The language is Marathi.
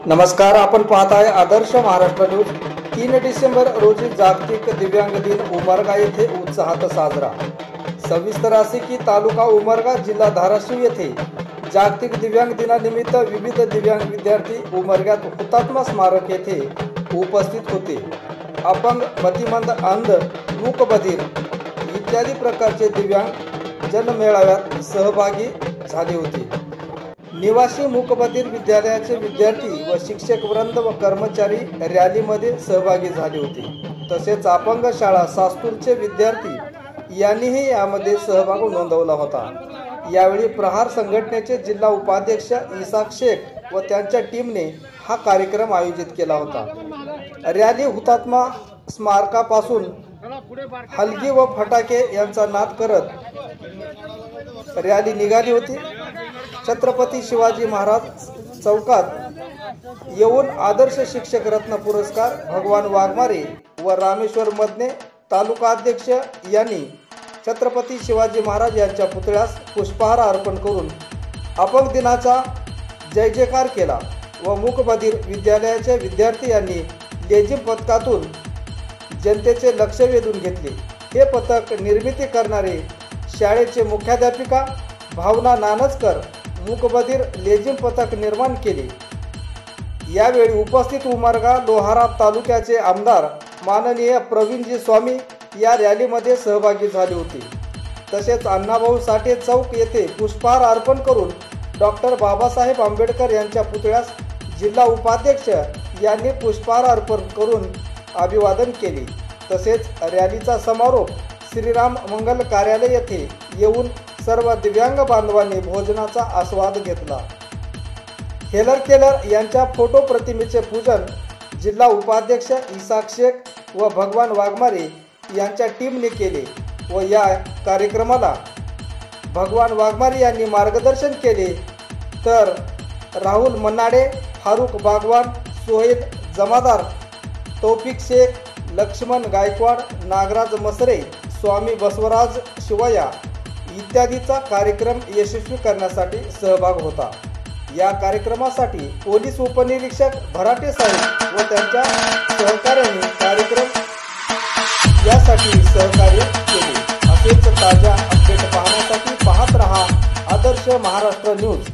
नमस्कार, आपण पाहत आहे आदर्श महाराष्ट्र न्यूज। 3 डिसेंबर रोजी जागतिक दिव्यांग दिन उमरगा येथे उत्साहात साजरा। सविस्तर असे की तालुका उमरगा, जिल्हा धाराशिव येथे जागतिक दिव्यांग दिनानिमित्त विविध दिव्यांग विद्यार्थी उमरग्यात हुतात्मा स्मारक येथे उपस्थित होते। अपंग, मतिमंद, अंध, मूकबधिर इत्यादी प्रकारचे दिव्यांग जनमेळाव्यात सहभागी झाले होते। निवासी मूकबधिर विद्यालयाचे विद्यार्थी व शिक्षक वृंद व कर्मचारी रॅलीमध्ये सहभागी झाले होते। तसेच अपंग शाळा सास्तूरचे विद्यार्थी यांनीही यामध्ये सहभाग नोंदवला होता। यावेळी प्रहार संघटनेचे जिल्हा उपाध्यक्ष इसाक शेख व त्यांच्या टीमने हा कार्यक्रम आयोजित केला होता। रॅली हुतात्मा स्मारकापासून हलगी व फटाके यांचा नाद करत रॅली निघाली होती। छत्रपती शिवाजी महाराज चौकात येऊन आदर्श शिक्षक रत्न पुरस्कार भगवान वाघमारे व रामेश्वर मदने तालुका अध्यक्ष यांनी छत्रपती शिवाजी महाराज यांच्या पुतळ्यास पुष्पहार अर्पण करून अपंग दिनाचा जय जयकार केला व मूकबधिर विद्यालयाच्या विद्यार्थी यांनी लेझिम पथकातून जनतेचे लक्ष वेधून घेतले। हे पथक निर्मिती करणारे शाळेचे मुख्याध्यापिका भावना नानजकर मूकबधिर लेझिम पथक निर्माण केले। यावेळी उपस्थित उमरगा लोहारा तालुक्याचे आमदार माननीय प्रवीणजी स्वामी या रॅलीमध्ये सहभागी झाले होते। तसेच अण्णाभाऊ साठे चौक येथे पुष्पहार अर्पण करून डॉक्टर बाबासाहेब आंबेडकर यांच्या पुतळ्यास जिल्हा उपाध्यक्ष यांनी पुष्पहार अर्पण करून अभिवादन केले। तसेच रॅलीचा समारोप श्रीराम मंगल कार्यालय येथे येऊन सर्व दिव्यांग बांधवांनी भोजनाचा आस्वाद घेतला। हेलर केलर यांच्या फोटो प्रतिमेचे पूजन जिल्हा उपाध्यक्ष इसाक शेख व भगवान वाघमारे यांच्या टीमने केले व या कार्यक्रमाला भगवान वाघमारे यांनी मार्गदर्शन केले, तर राहुल मन्नाडे, फारुख बागवान, सोहेल जमादार, तौफिक शेख, लक्ष्मण गायकवाड, नागराज मसरे, स्वामी बसवराज शिवया इत्यादीचा कार्यक्रम यशस्वी करण्यासाठी सहभाग होता। या कार्यक्रमासाठी पोलीस उपनिरीक्षक भराटे साहेब व त्यांच्या सहकार्याने कार्यक्रम यासाठी सहकार्य केले। असेच ताज्या अपडेट पाहण्यासाठी पाहत रहा आदर्श महाराष्ट्र न्यूज।